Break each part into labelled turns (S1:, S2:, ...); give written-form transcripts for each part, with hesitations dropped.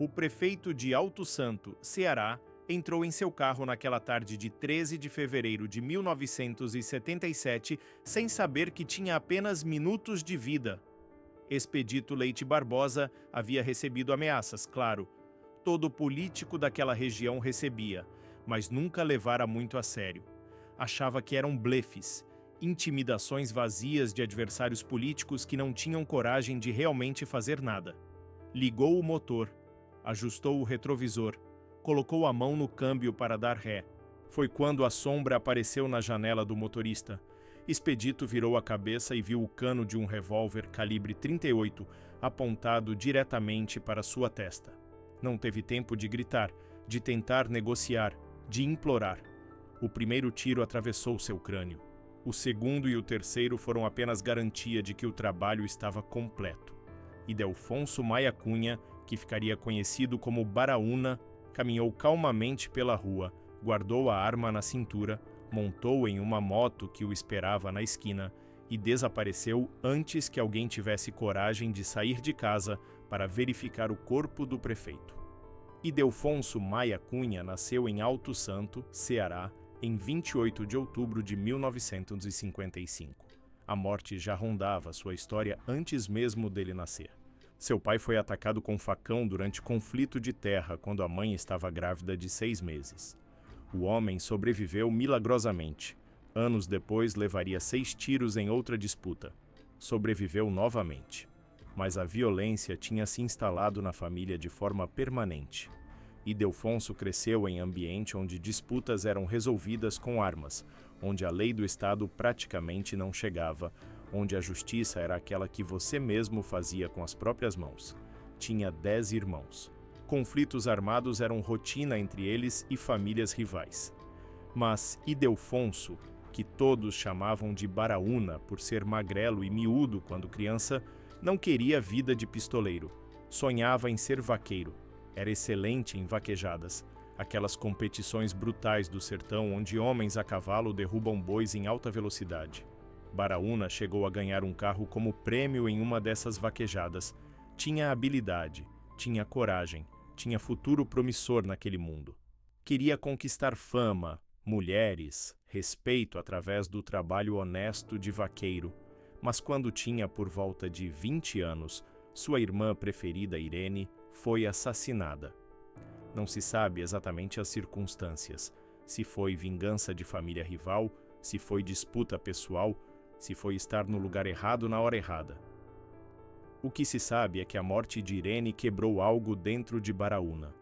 S1: O prefeito de Alto Santo, Ceará, entrou em seu carro naquela tarde de 13 de fevereiro de 1977 sem saber que tinha apenas minutos de vida. Expedito Leite Barbosa havia recebido ameaças, claro. Todo político daquela região recebia, mas nunca levara muito a sério. Achava que eram blefes, intimidações vazias de adversários políticos que não tinham coragem de realmente fazer nada. Ligou o motor, ajustou o retrovisor, colocou a mão no câmbio para dar ré. Foi quando a sombra apareceu na janela do motorista. Expedito virou a cabeça e viu o cano de um revólver calibre 38 apontado diretamente para sua testa. Não teve tempo de gritar, de tentar negociar, de implorar. O primeiro tiro atravessou seu crânio. O segundo e o terceiro foram apenas garantia de que o trabalho estava completo. Ildefonso Maia Cunha, que ficaria conhecido como Baraúna, caminhou calmamente pela rua, guardou a arma na cintura, montou em uma moto que o esperava na esquina e desapareceu antes que alguém tivesse coragem de sair de casa para verificar o corpo do prefeito. Ildefonso Maia Cunha nasceu em Alto Santo, Ceará, em 28 de outubro de 1955. A morte já rondava sua história antes mesmo dele nascer. Seu pai foi atacado com facão durante conflito de terra quando a mãe estava grávida de 6 meses. O homem sobreviveu milagrosamente. Anos depois, levaria 6 tiros em outra disputa. Sobreviveu novamente. Mas a violência tinha se instalado na família de forma permanente. Ildefonso cresceu em ambiente onde disputas eram resolvidas com armas, onde a lei do Estado praticamente não chegava, onde a justiça era aquela que você mesmo fazia com as próprias mãos. Tinha 10 irmãos. Conflitos armados eram rotina entre eles e famílias rivais. Mas Ildefonso, que todos chamavam de Baraúna por ser magrelo e miúdo quando criança, não queria vida de pistoleiro. Sonhava em ser vaqueiro. Era excelente em vaquejadas, aquelas competições brutais do sertão onde homens a cavalo derrubam bois em alta velocidade. Baraúna chegou a ganhar um carro como prêmio em uma dessas vaquejadas. Tinha habilidade, tinha coragem, tinha futuro promissor naquele mundo. Queria conquistar fama, mulheres, respeito através do trabalho honesto de vaqueiro. Mas quando tinha por volta de 20 anos, sua irmã preferida, Irene, foi assassinada. Não se sabe exatamente as circunstâncias, se foi vingança de família rival, se foi disputa pessoal, se foi estar no lugar errado na hora errada. O que se sabe é que a morte de Irene quebrou algo dentro de Baraúna.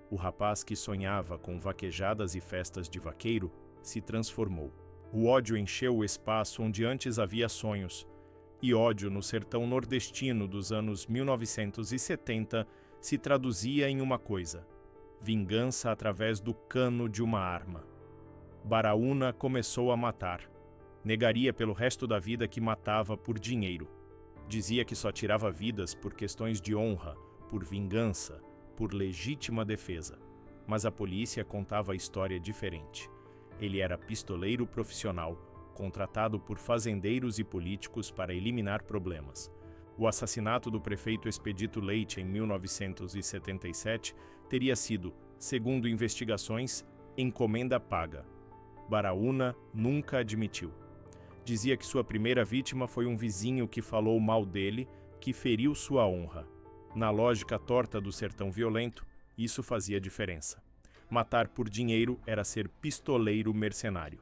S1: O rapaz que sonhava com vaquejadas e festas de vaqueiro se transformou. O ódio encheu o espaço onde antes havia sonhos, e ódio no sertão nordestino dos anos 1970 se traduzia em uma coisa: vingança através do cano de uma arma. Baraúna começou a matar. Negaria pelo resto da vida que matava por dinheiro. Dizia que só tirava vidas por questões de honra, por vingança, por legítima defesa. Mas a polícia contava a história diferente. Ele era pistoleiro profissional, contratado por fazendeiros e políticos para eliminar problemas. O assassinato do prefeito Expedito Leite em 1977 teria sido, segundo investigações, encomenda paga. Baraúna nunca admitiu. Dizia que sua primeira vítima foi um vizinho que falou mal dele, que feriu sua honra. Na lógica torta do sertão violento, isso fazia diferença. Matar por dinheiro era ser pistoleiro mercenário.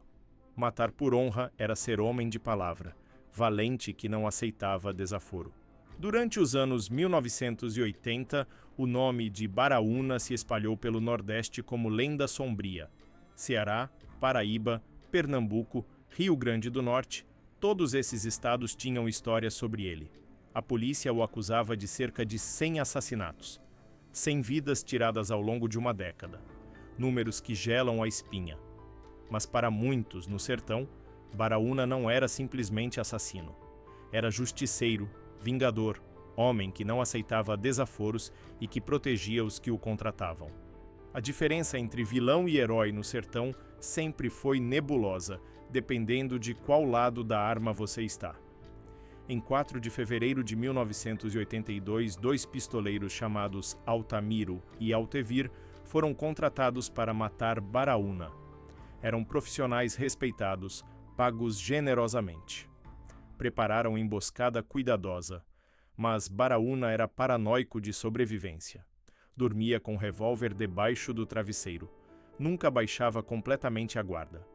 S1: Matar por honra era ser homem de palavra, valente que não aceitava desaforo. Durante os anos 1980, o nome de Baraúna se espalhou pelo Nordeste como lenda sombria. Ceará, Paraíba, Pernambuco, Rio Grande do Norte, todos esses estados tinham histórias sobre ele. A polícia o acusava de cerca de 100 assassinatos. 100 vidas tiradas ao longo de uma década. Números que gelam a espinha. Mas para muitos no sertão, Baraúna não era simplesmente assassino. Era justiceiro, vingador, homem que não aceitava desaforos e que protegia os que o contratavam. A diferença entre vilão e herói no sertão sempre foi nebulosa, dependendo de qual lado da arma você está. Em 4 de fevereiro de 1982, dois pistoleiros chamados Altamiro e Altevir foram contratados para matar Baraúna. Eram profissionais respeitados, pagos generosamente. Prepararam emboscada cuidadosa, mas Baraúna era paranoico de sobrevivência. Dormia com o revólver debaixo do travesseiro. Nunca baixava completamente a guarda.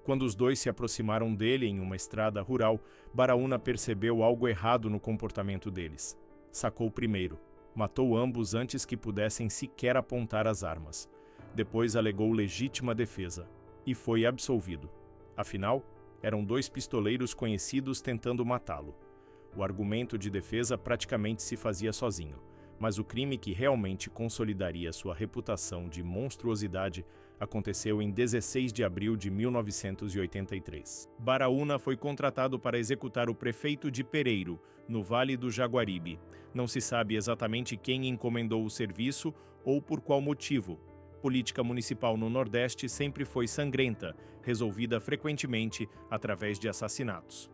S1: Quando os dois se aproximaram dele em uma estrada rural, Baraúna percebeu algo errado no comportamento deles. Sacou primeiro. Matou ambos antes que pudessem sequer apontar as armas. Depois alegou legítima defesa. E foi absolvido. Afinal, eram dois pistoleiros conhecidos tentando matá-lo. O argumento de defesa praticamente se fazia sozinho, mas o crime que realmente consolidaria sua reputação de monstruosidade aconteceu em 16 de abril de 1983. Baraúna foi contratado para executar o prefeito de Pereiro, no Vale do Jaguaribe. Não se sabe exatamente quem encomendou o serviço ou por qual motivo. Política municipal no Nordeste sempre foi sangrenta, resolvida frequentemente através de assassinatos.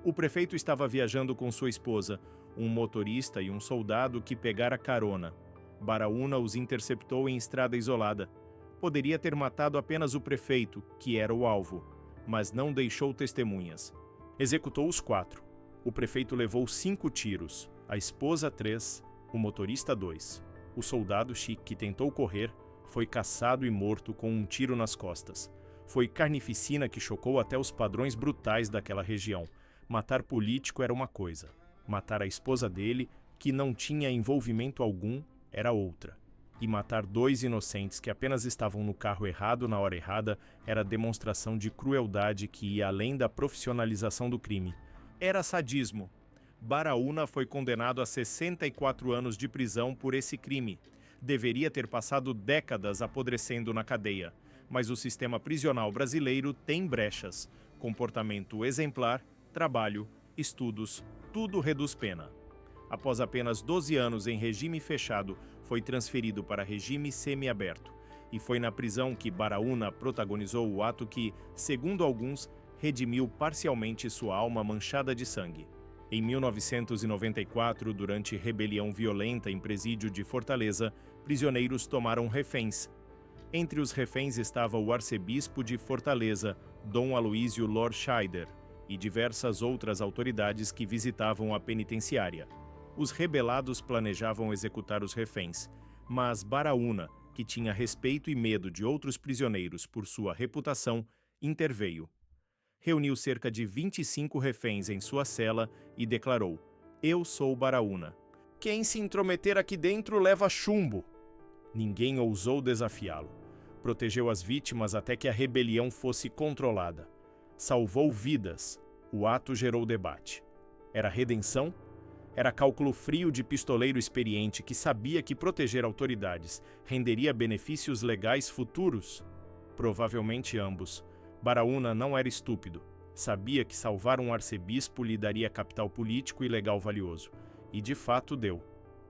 S1: O prefeito estava viajando com sua esposa, um motorista e um soldado que pegara carona. Baraúna os interceptou em estrada isolada. Poderia ter matado apenas o prefeito, que era o alvo, mas não deixou testemunhas. Executou os 4. O prefeito levou 5 tiros, a esposa 3, o motorista 2. O soldado Chique, que tentou correr, foi caçado e morto com um tiro nas costas. Foi carnificina que chocou até os padrões brutais daquela região. Matar político era uma coisa. Matar a esposa dele, que não tinha envolvimento algum, era outra. E matar 2 inocentes que apenas estavam no carro errado na hora errada era demonstração de crueldade que ia além da profissionalização do crime. Era sadismo. Baraúna foi condenado a 64 anos de prisão por esse crime. Deveria ter passado décadas apodrecendo na cadeia, mas o sistema prisional brasileiro tem brechas. Comportamento exemplar, trabalho, estudos, tudo reduz pena. Após apenas 12 anos em regime fechado, foi transferido para regime semiaberto. E foi na prisão que Baraúna protagonizou o ato que, segundo alguns, redimiu parcialmente sua alma manchada de sangue. Em 1994, durante rebelião violenta em presídio de Fortaleza, prisioneiros tomaram reféns. Entre os reféns estava o arcebispo de Fortaleza, Dom Aloísio Lord Scheider, e diversas outras autoridades que visitavam a penitenciária. Os rebelados planejavam executar os reféns, mas Baraúna, que tinha respeito e medo de outros prisioneiros por sua reputação, interveio. Reuniu cerca de 25 reféns em sua cela e declarou: "Eu sou Baraúna. Quem se intrometer aqui dentro leva chumbo." Ninguém ousou desafiá-lo. Protegeu as vítimas até que a rebelião fosse controlada. Salvou vidas. O ato gerou debate. Era redenção? Era cálculo frio de pistoleiro experiente que sabia que proteger autoridades renderia benefícios legais futuros? Provavelmente ambos. Baraúna não era estúpido. Sabia que salvar um arcebispo lhe daria capital político e legal valioso. E de fato deu.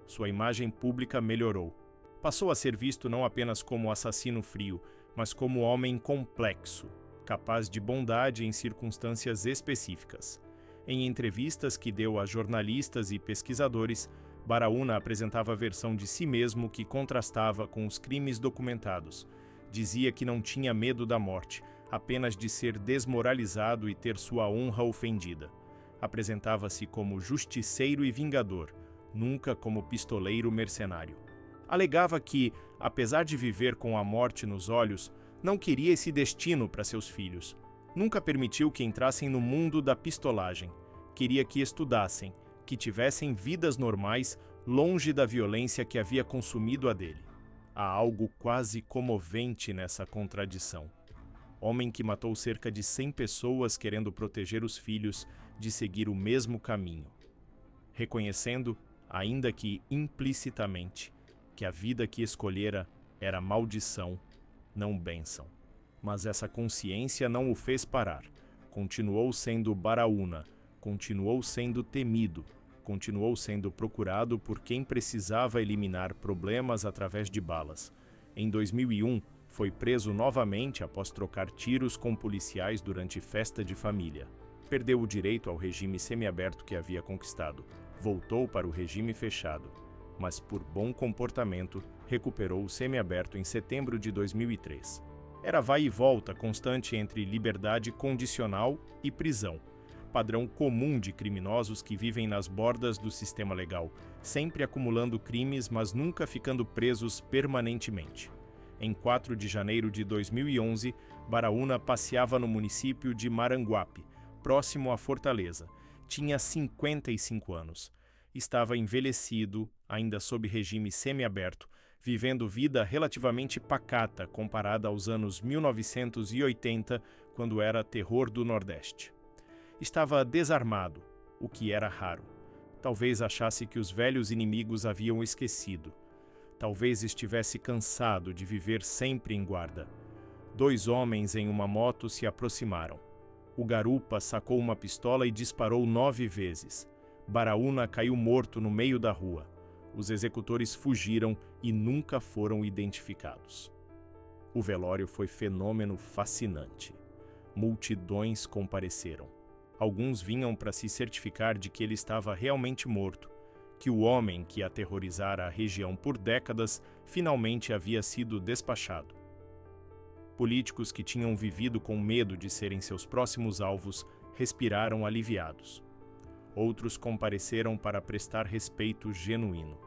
S1: Sua imagem pública melhorou. Passou a ser visto não apenas como assassino frio, mas como homem complexo, capaz de bondade em circunstâncias específicas. Em entrevistas que deu a jornalistas e pesquisadores, Baraúna apresentava a versão de si mesmo que contrastava com os crimes documentados. Dizia que não tinha medo da morte, apenas de ser desmoralizado e ter sua honra ofendida. Apresentava-se como justiceiro e vingador, nunca como pistoleiro mercenário. Alegava que, apesar de viver com a morte nos olhos, não queria esse destino para seus filhos. Nunca permitiu que entrassem no mundo da pistolagem. Queria que estudassem, que tivessem vidas normais, longe da violência que havia consumido a dele. Há algo quase comovente nessa contradição. Homem que matou cerca de 100 pessoas querendo proteger os filhos de seguir o mesmo caminho. Reconhecendo, ainda que implicitamente, que a vida que escolhera era maldição, não bênção. Mas essa consciência não o fez parar. Continuou sendo Baraúna, continuou sendo temido, continuou sendo procurado por quem precisava eliminar problemas através de balas. Em 2001, foi preso novamente após trocar tiros com policiais durante festa de família. Perdeu o direito ao regime semiaberto que havia conquistado. Voltou para o regime fechado, mas por bom comportamento recuperou o semiaberto em setembro de 2003. Era vai e volta constante entre liberdade condicional e prisão, padrão comum de criminosos que vivem nas bordas do sistema legal, sempre acumulando crimes, mas nunca ficando presos permanentemente. Em 4 de janeiro de 2011, Baraúna passeava no município de Maranguape, próximo à Fortaleza. Tinha 55 anos. Estava envelhecido, ainda sob regime semiaberto, vivendo vida relativamente pacata comparada aos anos 1980, quando era terror do Nordeste. Estava desarmado, o que era raro. Talvez achasse que os velhos inimigos haviam esquecido. Talvez estivesse cansado de viver sempre em guarda. 2 homens em uma moto se aproximaram. O garupa sacou uma pistola e disparou 9 vezes. Baraúna caiu morto no meio da rua. Os executores fugiram e nunca foram identificados. O velório foi fenômeno fascinante. Multidões compareceram. Alguns vinham para se certificar de que ele estava realmente morto, que o homem que aterrorizara a região por décadas finalmente havia sido despachado. Políticos que tinham vivido com medo de serem seus próximos alvos respiraram aliviados. Outros compareceram para prestar respeito genuíno.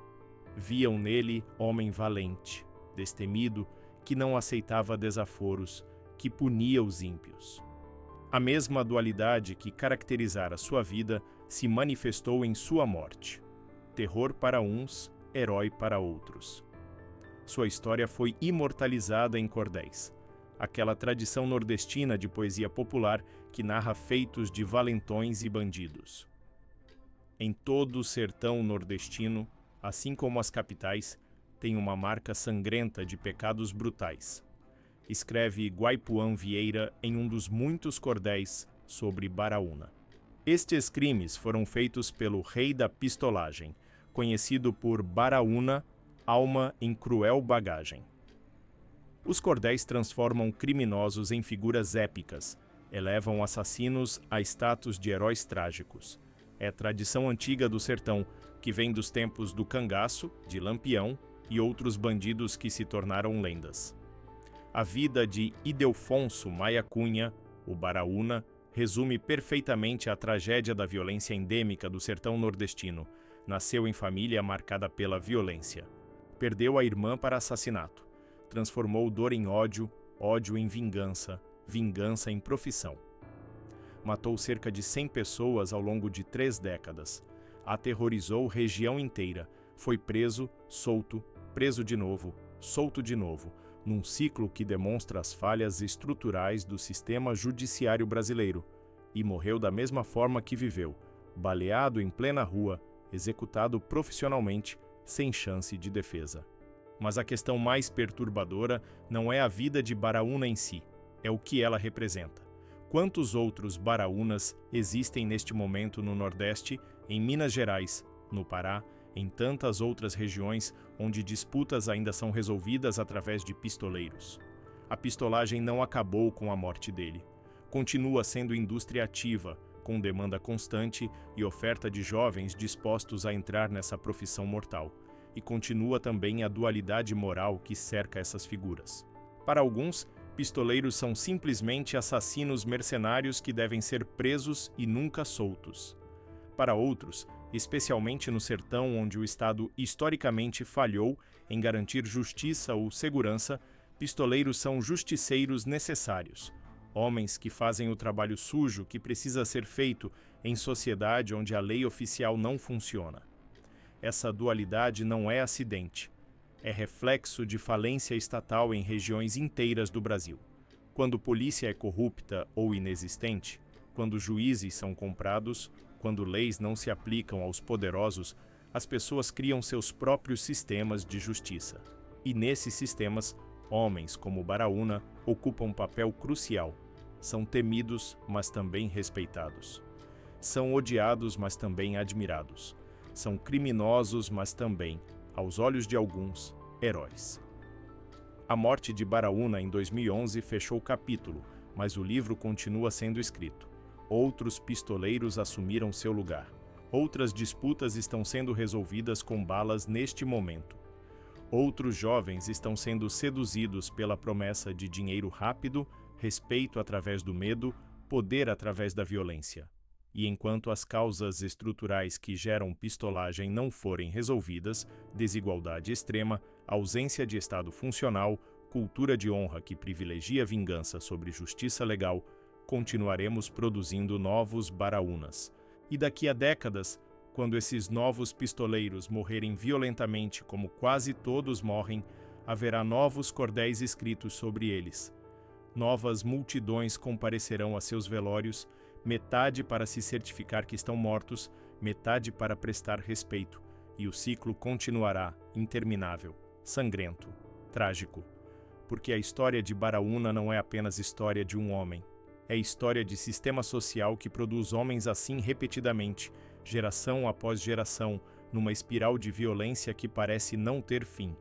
S1: Viam nele homem valente, destemido, que não aceitava desaforos, que punia os ímpios. A mesma dualidade que caracterizara sua vida se manifestou em sua morte. Terror para uns, herói para outros. Sua história foi imortalizada em cordéis, aquela tradição nordestina de poesia popular que narra feitos de valentões e bandidos. Em todo o sertão nordestino, assim como as capitais, tem uma marca sangrenta de pecados brutais. Escreve Guaipuã Vieira em um dos muitos cordéis sobre Baraúna. Estes crimes foram feitos pelo rei da pistolagem, conhecido por Baraúna, alma em cruel bagagem. Os cordéis transformam criminosos em figuras épicas, elevam assassinos a status de heróis trágicos. É tradição antiga do sertão, que vem dos tempos do cangaço, de Lampião e outros bandidos que se tornaram lendas. A vida de Ildefonso Maia Cunha, o Baraúna, resume perfeitamente a tragédia da violência endêmica do sertão nordestino. Nasceu em família marcada pela violência. Perdeu a irmã para assassinato. Transformou dor em ódio, ódio em vingança, vingança em profissão. Matou cerca de 100 pessoas ao longo de 3 décadas. Aterrorizou região inteira. Foi preso, preso de novo, solto de novo, num ciclo que demonstra as falhas estruturais do sistema judiciário brasileiro. E morreu da mesma forma que viveu, baleado em plena rua, executado profissionalmente, sem chance de defesa. Mas a questão mais perturbadora não é a vida de Baraúna em si, é o que ela representa. Quantos outros Baraúnas existem neste momento no Nordeste, em Minas Gerais, no Pará, em tantas outras regiões onde disputas ainda são resolvidas através de pistoleiros? A pistolagem não acabou com a morte dele. Continua sendo indústria ativa, com demanda constante e oferta de jovens dispostos a entrar nessa profissão mortal. E continua também a dualidade moral que cerca essas figuras. Para alguns, pistoleiros são simplesmente assassinos mercenários que devem ser presos e nunca soltos. Para outros, especialmente no sertão onde o Estado historicamente falhou em garantir justiça ou segurança, pistoleiros são justiceiros necessários. Homens que fazem o trabalho sujo que precisa ser feito em sociedade onde a lei oficial não funciona. Essa dualidade não é acidente. É reflexo de falência estatal em regiões inteiras do Brasil. Quando polícia é corrupta ou inexistente, quando juízes são comprados, quando leis não se aplicam aos poderosos, as pessoas criam seus próprios sistemas de justiça. E nesses sistemas, homens como Baraúna ocupam um papel crucial. São temidos, mas também respeitados. São odiados, mas também admirados. São criminosos, mas também, aos olhos de alguns, heróis. A morte de Baraúna em 2011 fechou o capítulo, mas o livro continua sendo escrito. Outros pistoleiros assumiram seu lugar. Outras disputas estão sendo resolvidas com balas neste momento. Outros jovens estão sendo seduzidos pela promessa de dinheiro rápido, respeito através do medo, poder através da violência. E enquanto as causas estruturais que geram pistolagem não forem resolvidas, desigualdade extrema, ausência de Estado funcional, cultura de honra que privilegia vingança sobre justiça legal, continuaremos produzindo novos Baraúnas. E daqui a décadas, quando esses novos pistoleiros morrerem violentamente como quase todos morrem, haverá novos cordéis escritos sobre eles. Novas multidões comparecerão a seus velórios, metade para se certificar que estão mortos, metade para prestar respeito, e o ciclo continuará, interminável, sangrento, trágico. Porque a história de Baraúna não é apenas história de um homem. É história de sistema social que produz homens assim repetidamente, geração após geração, numa espiral de violência que parece não ter fim.